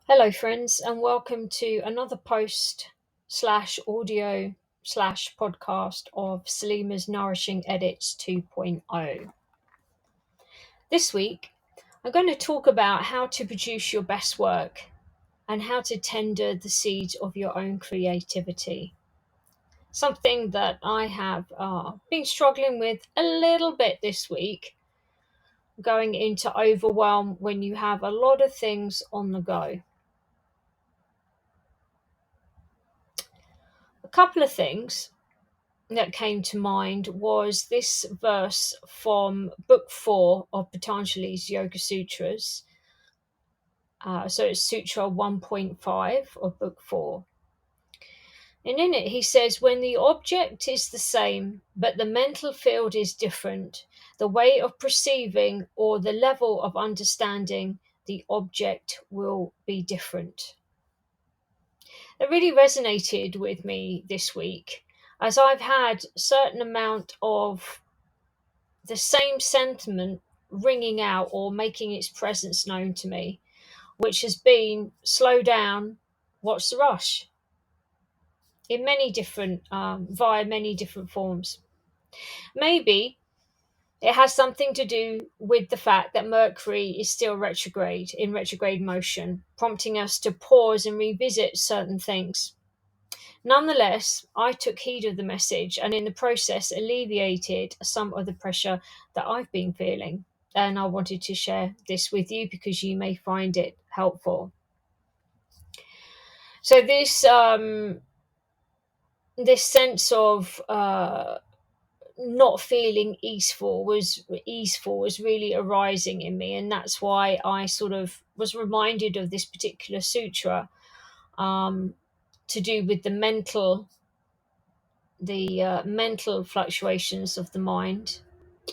Hello, friends, and welcome to another post slash audio slash podcast of SALEMA'S Nourishing Edits 2.0. This week, I'm going to talk about how to produce your best work and how to tender the seeds of your own creativity. Something that I have been struggling with a little bit this week, going into overwhelm when you have a lot of things on the go. A couple of things that came to mind was this verse from book 4 of Patanjali's Yoga Sutras. So it's Sutra 1.5 of book 4. And in it, he says, when the object is the same, but the mental field is different, the way of perceiving or the level of understanding the object will be different. That really resonated with me this week, as I've had a certain amount of the same sentiment ringing out or making its presence known to me, which has been slow down, what's the rush? In many different, via many different forms. Maybe it has something to do with the fact that Mercury is still retrograde, in retrograde motion, prompting us to pause and revisit certain things. Nonetheless, I took heed of the message and in the process alleviated some of the pressure that I've been feeling. And I wanted to share this with you because you may find it helpful. So this sense of not feeling easeful was really arising in me, and that's why I sort of was reminded of this particular sutra, to do with the mental fluctuations of the mind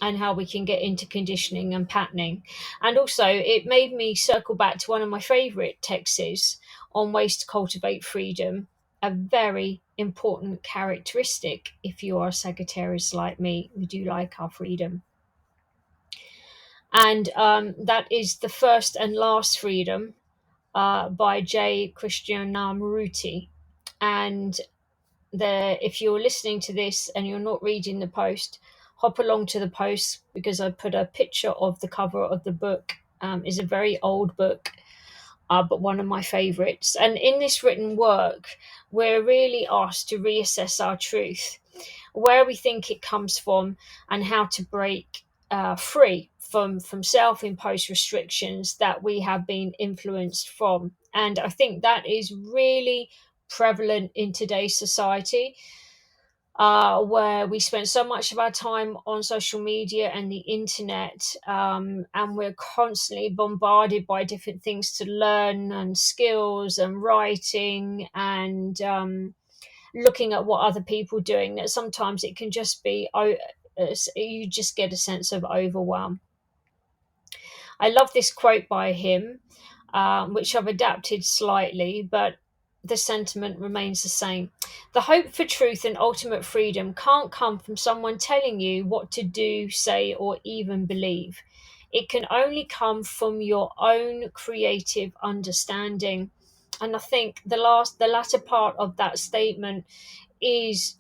and how we can get into conditioning and patterning. And also, it made me circle back to one of my favorite texts on ways to cultivate freedom, a very important characteristic if you are a Sagittarius like me. We do like our freedom. And that is The First and Last Freedom by J. Krishnamurti. And if you're listening to this and you're not reading the post, hop along to the post because I put a picture of the cover of the book. It's a very old book, but one of my favorites. And in this written work, we're really asked to reassess our truth, where we think it comes from, and how to break free from self-imposed restrictions that we have been influenced from. And I think that is really prevalent in today's society, where we spend so much of our time on social media and the internet, and we're constantly bombarded by different things to learn and skills and writing and looking at what other people are doing, that sometimes it can just be, you just get a sense of overwhelm. I love this quote by him, which I've adapted slightly, but the sentiment remains the same. The hope for truth and ultimate freedom can't come from someone telling you what to do, say, or even believe. It can only come from your own creative understanding. And I think the latter part of that statement is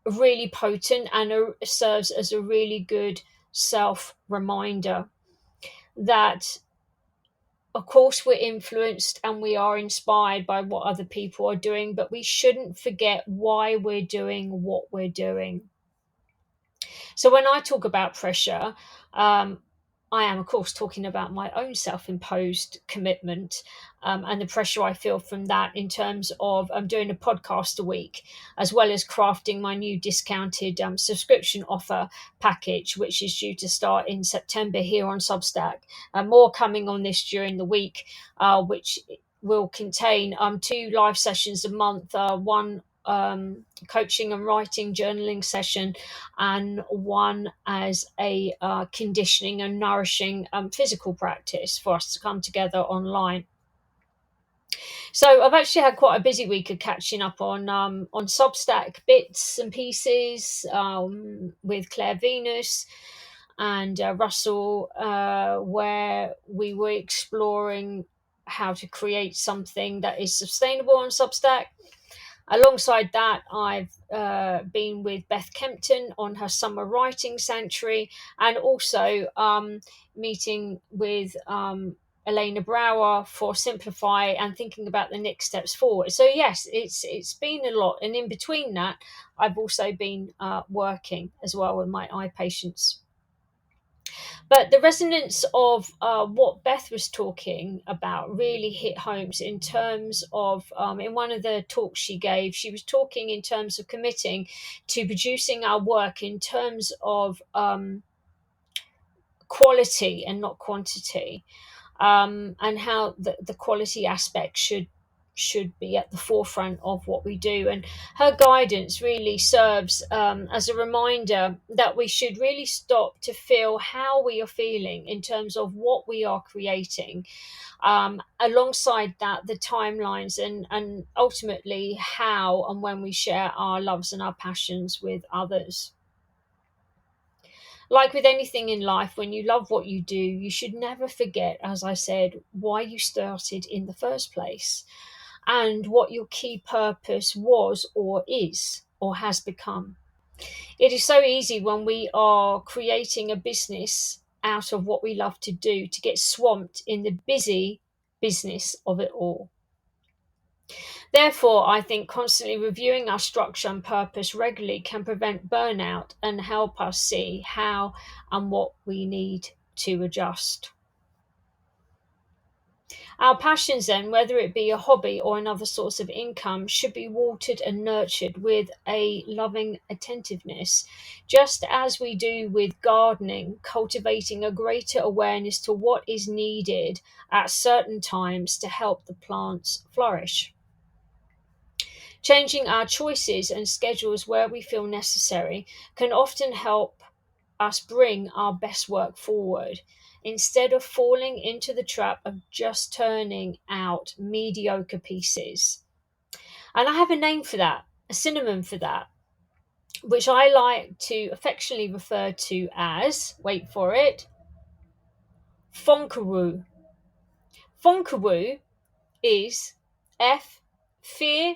really potent and serves as a really good self reminder that, of course, we're influenced and we are inspired by what other people are doing, but we shouldn't forget why we're doing what we're doing. So when I talk about pressure, I am, of course, talking about my own self-imposed commitment, and the pressure I feel from that in terms of doing a podcast a week, as well as crafting my new discounted subscription offer package, which is due to start in September here on Substack. More coming on this during the week, which will contain 2 live sessions a month, one coaching and writing journaling session, and one as a conditioning and nourishing physical practice for us to come together online. So I've actually had quite a busy week of catching up on Substack bits and pieces, with Claire Venus and Russell, where we were exploring how to create something that is sustainable on Substack. Alongside that, I've been with Beth Kempton on her summer writing sanctuary, and also meeting with Elena Brower for Simplify and thinking about the next steps forward. So yes, it's been a lot, and in between that, I've also been working as well with my eye patients. But the resonance of what Beth was talking about really hit homes in terms of, in one of the talks she gave, she was talking in terms of committing to producing our work in terms of quality and not quantity, and how the quality aspect should be at the forefront of what we do. And her guidance really serves as a reminder that we should really stop to feel how we are feeling in terms of what we are creating. Alongside that, the timelines and ultimately how and when we share our loves and our passions with others. Like with anything in life, when you love what you do, you should never forget, as I said, why you started in the first place and what your key purpose was or is or has become. It is so easy when we are creating a business out of what we love to do to get swamped in the busy business of it all. Therefore, I think constantly reviewing our structure and purpose regularly can prevent burnout and help us see how and what we need to adjust. Our passions, then, whether it be a hobby or another source of income, should be watered and nurtured with a loving attentiveness, just as we do with gardening, cultivating a greater awareness to what is needed at certain times to help the plants flourish. Changing our choices and schedules where we feel necessary can often help us bring our best work forward instead of falling into the trap of just turning out mediocre pieces. And I have a name for that, a synonym for that, which I like to affectionately refer to as, wait for it, fonkaroo. Fonkaroo is fear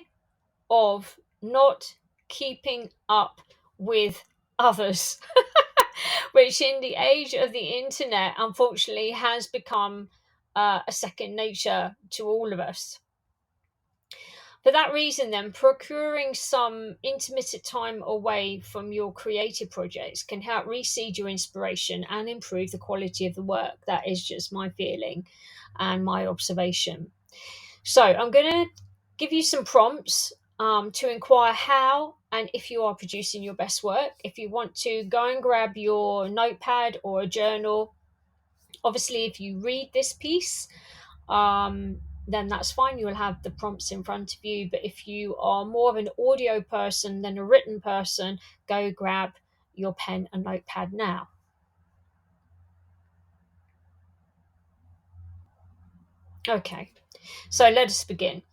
of not keeping up with others, which in the age of the internet, unfortunately, has become a second nature to all of us. For that reason, then, procuring some intermittent time away from your creative projects can help reseed your inspiration and improve the quality of the work. That is just my feeling and my observation. So I'm going to give you some prompts to inquire how and if you are producing your best work. If you want to, go and grab your notepad or a journal. Obviously, if you read this piece, then that's fine. You will have the prompts in front of you. But if you are more of an audio person than a written person, go grab your pen and notepad now. Okay, so let us begin.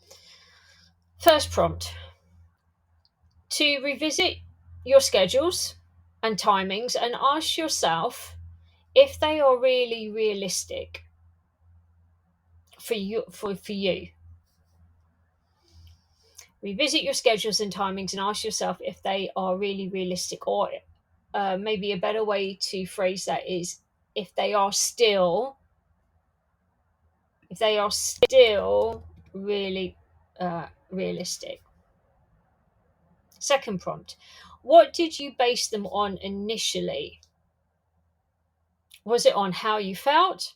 First prompt: to revisit your schedules and timings and ask yourself if they are really realistic for you. Revisit your schedules and timings and ask yourself if they are really realistic, or maybe a better way to phrase that is if they are still really realistic. Second prompt: what did you base them on initially? Was it on how you felt,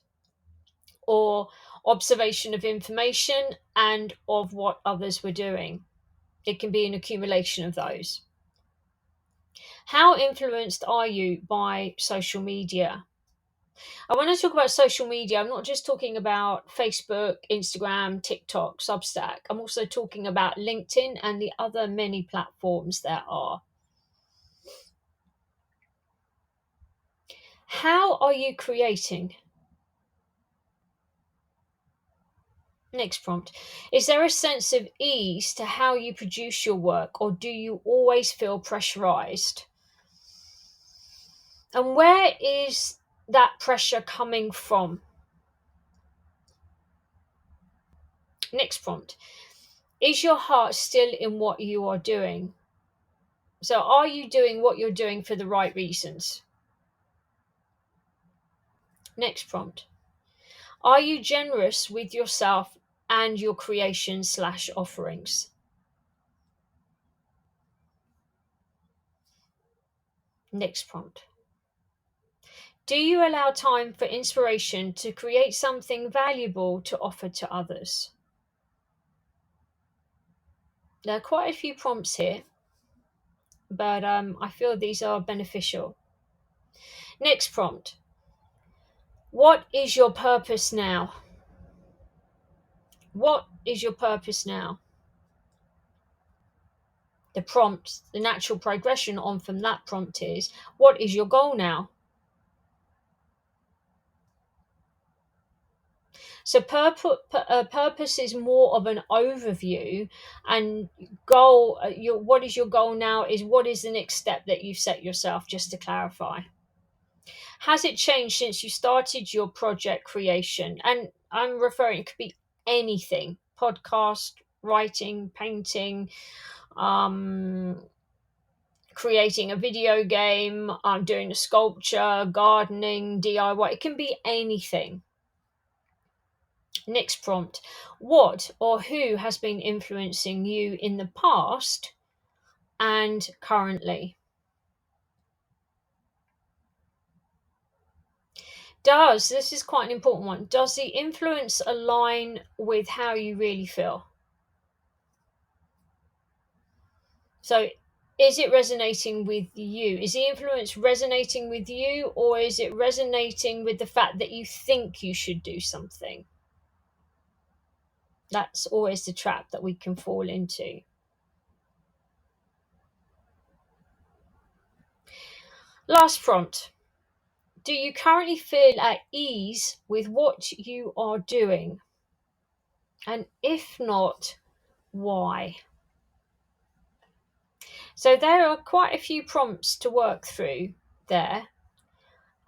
or observation of information and of what others were doing? It can be an accumulation of those. How influenced are you by social media? And when I talk about social media, I'm not just talking about Facebook, Instagram, TikTok, Substack. I'm also talking about LinkedIn and the other many platforms there are. How are you creating? Next prompt: is there a sense of ease to how you produce your work, or do you always feel pressurized? And where is that pressure coming from? Next prompt. Is your heart still in what you are doing? So are you doing what you're doing for the right reasons? Next prompt. Are you generous with yourself and your creation/offerings? Next prompt. Do you allow time for inspiration to create something valuable to offer to others? There are quite a few prompts here, but I feel these are beneficial. Next prompt. What is your purpose now? What is your purpose now? The prompt, the natural progression on from that prompt is, what is your goal now? So purpose is more of an overview, and goal, what is your goal now is what is the next step that you've set yourself, just to clarify. Has it changed since you started your project creation? And I'm referring, it could be anything: podcast, writing, painting, creating a video game, doing a sculpture, gardening, DIY. It can be anything. Next prompt. What or who has been influencing you in the past and currently? This is quite an important one, does the influence align with how you really feel? So is it resonating with you? Is the influence resonating with you, or is it resonating with the fact that you think you should do something? That's always the trap that we can fall into. Last prompt. Do you currently feel at ease with what you are doing? And if not, why? So there are quite a few prompts to work through there.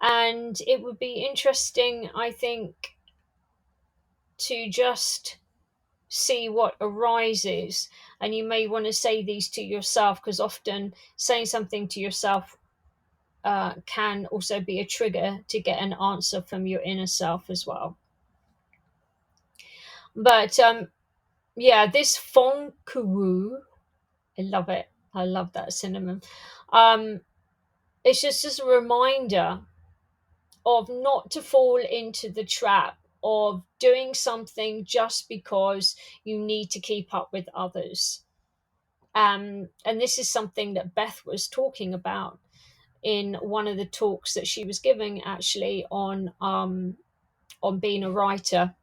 And it would be interesting, I think, to just see what arises. And you may want to say these to yourself, because often saying something to yourself can also be a trigger to get an answer from your inner self as well. But yeah, this feng kuwu, I love it. I love that synonym. It's just a reminder of not to fall into the trap of doing something just because you need to keep up with others. And this is something that Beth was talking about in one of the talks that she was giving, actually, on being a writer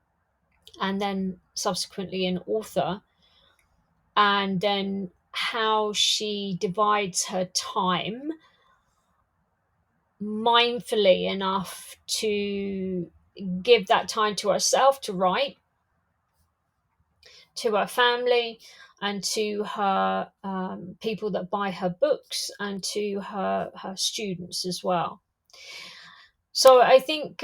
and then subsequently an author, and then how she divides her time mindfully enough to give that time to herself to write, to her family, and to her people that buy her books, and to her students as well. So I think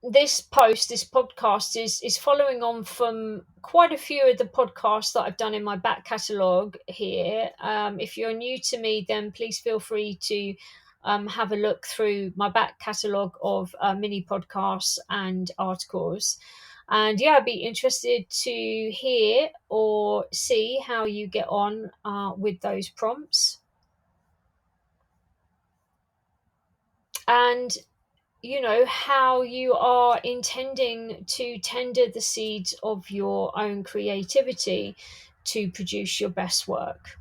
this podcast is following on from quite a few of the podcasts that I've done in my back catalogue here. If you're new to me, then please feel free to have a look through my back catalogue of mini podcasts and articles. And yeah, I'd be interested to hear or see how you get on with those prompts. And how you are intending to tender the seeds of your own creativity to produce your best work.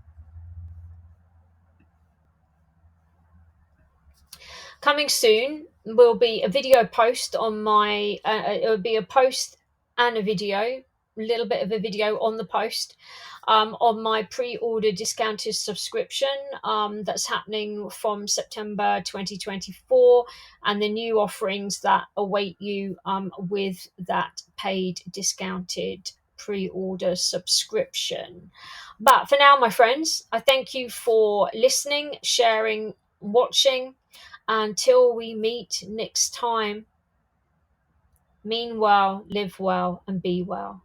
Coming soon will be a video post on my it will be a post and a video, a little bit of a video on the post, on my pre-order discounted subscription that's happening from September 2024, and the new offerings that await you with that paid discounted pre-order subscription. But for now, my friends, I thank you for listening, sharing, watching. Until we meet next time, mean well, live well, and be well.